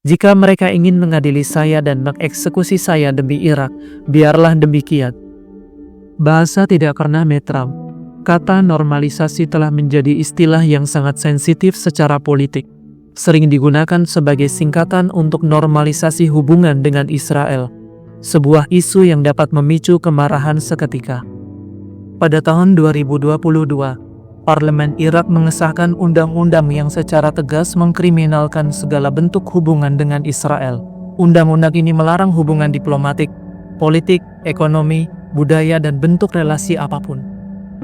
Jika mereka ingin mengadili saya dan mengeksekusi saya demi Irak, biarlah demikian. Bahasa tidak pernah netral. Kata normalisasi telah menjadi istilah yang sangat sensitif secara politik. Sering digunakan sebagai singkatan untuk normalisasi hubungan dengan Israel. Sebuah isu yang dapat memicu kemarahan seketika. Pada tahun 2022, Parlemen Irak mengesahkan undang-undang yang secara tegas mengkriminalkan segala bentuk hubungan dengan Israel. Undang-undang ini melarang hubungan diplomatik, politik, ekonomi, budaya, dan bentuk relasi apapun.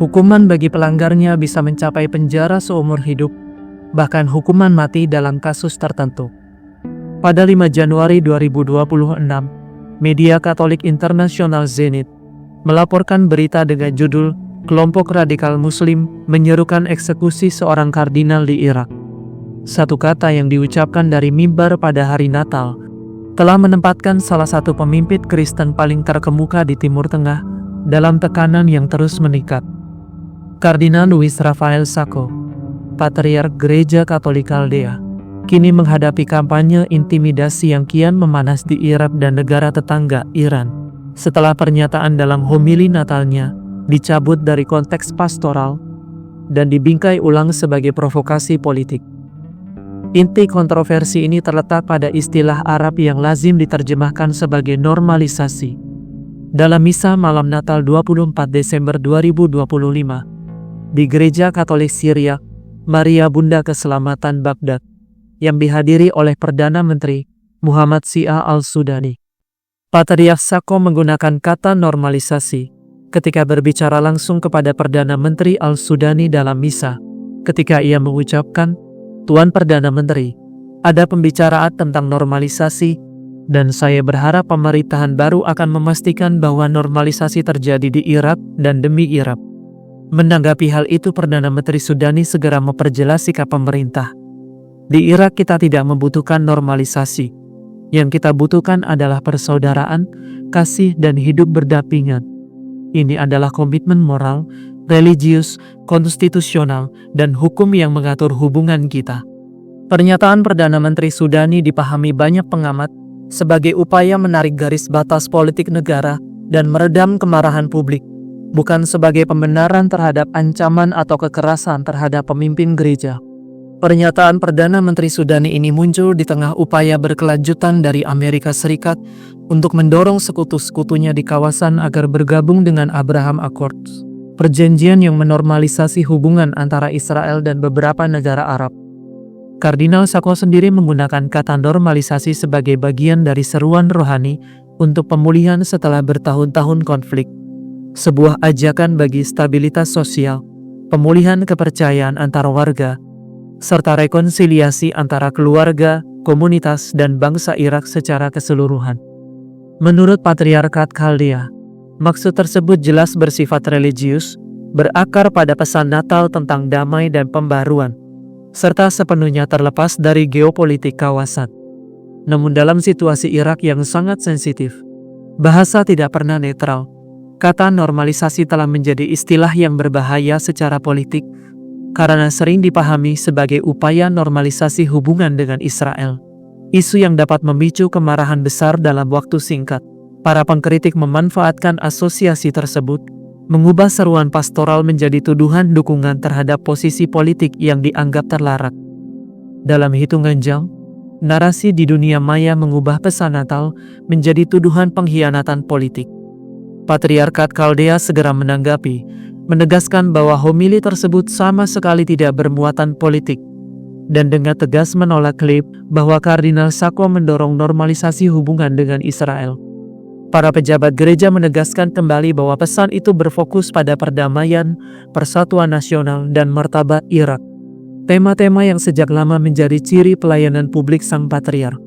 Hukuman bagi pelanggarnya bisa mencapai penjara seumur hidup, bahkan hukuman mati dalam kasus tertentu. Pada 5 Januari 2026, media Katolik internasional Zenit melaporkan berita dengan judul "Kelompok radikal Muslim menyerukan eksekusi seorang kardinal di Irak." Satu kata yang diucapkan dari mimbar pada hari Natal telah menempatkan salah satu pemimpin Kristen paling terkemuka di Timur Tengah dalam tekanan yang terus meningkat. Kardinal Luis Rafael Sacco, Patriark Gereja Katolik Kaldea, kini menghadapi kampanye intimidasi yang kian memanas di Irak dan negara tetangga, Iran, setelah pernyataan dalam homili Natalnya dicabut dari konteks pastoral dan dibingkai ulang sebagai provokasi politik. Inti kontroversi ini terletak pada istilah Arab yang lazim diterjemahkan sebagai normalisasi. Dalam misa malam Natal 24 Desember 2025, di Gereja Katolik Syriak, Maria Bunda Keselamatan Baghdad, yang dihadiri oleh Perdana Menteri Muhammad Shia al-Sudani, Patriark Sacco menggunakan kata normalisasi ketika berbicara langsung kepada Perdana Menteri al-Sudani dalam misa. Ketika ia mengucapkan, "Tuan Perdana Menteri, ada pembicaraan tentang normalisasi, dan saya berharap pemerintahan baru akan memastikan bahwa normalisasi terjadi di Irak dan demi Irak." Menanggapi hal itu, Perdana Menteri Sudani segera memperjelas sikap pemerintah. "Di Irak kita tidak membutuhkan normalisasi. Yang kita butuhkan adalah persaudaraan, kasih, dan hidup berdampingan. Ini adalah komitmen moral, religius, konstitusional, dan hukum yang mengatur hubungan kita." Pernyataan Perdana Menteri Sudani dipahami banyak pengamat sebagai upaya menarik garis batas politik negara dan meredam kemarahan publik, bukan sebagai pembenaran terhadap ancaman atau kekerasan terhadap pemimpin gereja. Pernyataan Perdana Menteri Sudani ini muncul di tengah upaya berkelanjutan dari Amerika Serikat untuk mendorong sekutu-sekutunya di kawasan agar bergabung dengan Abraham Accords, perjanjian yang menormalisasi hubungan antara Israel dan beberapa negara Arab. Kardinal Sacco sendiri menggunakan kata normalisasi sebagai bagian dari seruan rohani untuk pemulihan setelah bertahun-tahun konflik, sebuah ajakan bagi stabilitas sosial, pemulihan kepercayaan antar warga, serta rekonsiliasi antara keluarga, komunitas, dan bangsa Irak secara keseluruhan. Menurut Patriarkat Kaldea, maksud tersebut jelas bersifat religius, berakar pada pesan Natal tentang damai dan pembaruan, serta sepenuhnya terlepas dari geopolitik kawasan. Namun dalam situasi Irak yang sangat sensitif, bahasa tidak pernah netral. Kata normalisasi telah menjadi istilah yang berbahaya secara politik, karena sering dipahami sebagai upaya normalisasi hubungan dengan Israel. Isu yang dapat memicu kemarahan besar dalam waktu singkat. Para pengkritik memanfaatkan asosiasi tersebut, mengubah seruan pastoral menjadi tuduhan dukungan terhadap posisi politik yang dianggap terlarang. Dalam hitungan jam, narasi di dunia maya mengubah pesan Natal menjadi tuduhan pengkhianatan politik. Patriarkat Kaldea segera menanggapi, menegaskan bahwa homili tersebut sama sekali tidak bermuatan politik, dan dengan tegas menolak klaim bahwa Kardinal Sacco mendorong normalisasi hubungan dengan Israel. Para pejabat gereja menegaskan kembali bahwa pesan itu berfokus pada perdamaian, persatuan nasional, dan martabat Irak. Tema-tema yang sejak lama menjadi ciri pelayanan publik sang patriark.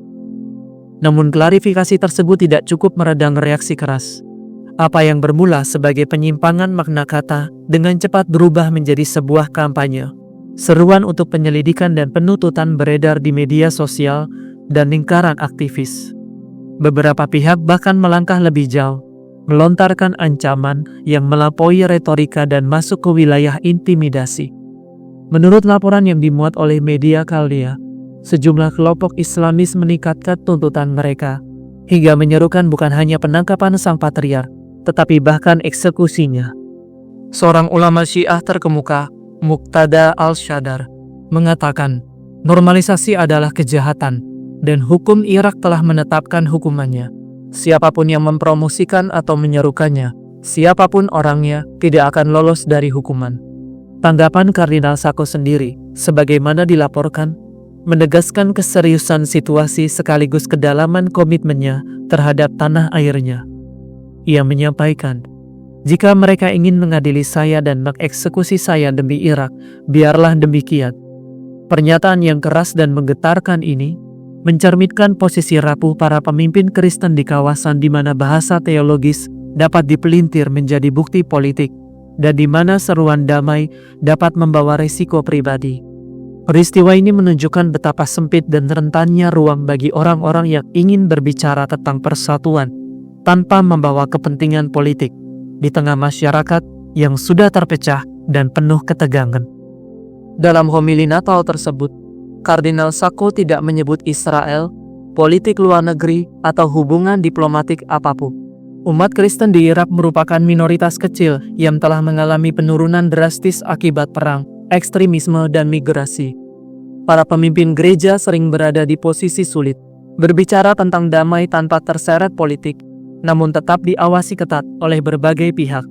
Namun klarifikasi tersebut tidak cukup meredam reaksi keras. Apa yang bermula sebagai penyimpangan makna kata dengan cepat berubah menjadi sebuah kampanye. Seruan untuk penyelidikan dan penuntutan beredar di media sosial dan lingkaran aktivis. Beberapa pihak bahkan melangkah lebih jauh, melontarkan ancaman yang melampaui retorika dan masuk ke wilayah intimidasi. Menurut laporan yang dimuat oleh media Kaldea, sejumlah kelompok Islamis meningkatkan tuntutan mereka, hingga menyerukan bukan hanya penangkapan sang patriark, tetapi bahkan eksekusinya. Seorang ulama Syiah terkemuka, Muqtada al-Shadar, mengatakan, normalisasi adalah kejahatan, dan hukum Irak telah menetapkan hukumannya. Siapapun yang mempromosikan atau menyerukannya, siapapun orangnya, tidak akan lolos dari hukuman. Tanggapan Kardinal Sacco sendiri, sebagaimana dilaporkan, menegaskan keseriusan situasi sekaligus kedalaman komitmennya terhadap tanah airnya. Ia menyampaikan, "Jika mereka ingin mengadili saya dan mengeksekusi saya demi Irak, biarlah demikian." Pernyataan yang keras dan menggetarkan ini mencerminkan posisi rapuh para pemimpin Kristen di kawasan di mana bahasa teologis dapat dipelintir menjadi bukti politik, dan di mana seruan damai dapat membawa resiko pribadi. Peristiwa ini menunjukkan betapa sempit dan rentannya ruang bagi orang-orang yang ingin berbicara tentang persatuan tanpa membawa kepentingan politik di tengah masyarakat yang sudah terpecah dan penuh ketegangan. Dalam homili Natal tersebut, Kardinal Sacco tidak menyebut Israel, politik luar negeri, atau hubungan diplomatik apapun. Umat Kristen di Irak merupakan minoritas kecil yang telah mengalami penurunan drastis akibat perang, ekstremisme, dan migrasi. Para pemimpin gereja sering berada di posisi sulit, berbicara tentang damai tanpa terseret politik, namun tetap diawasi ketat oleh berbagai pihak.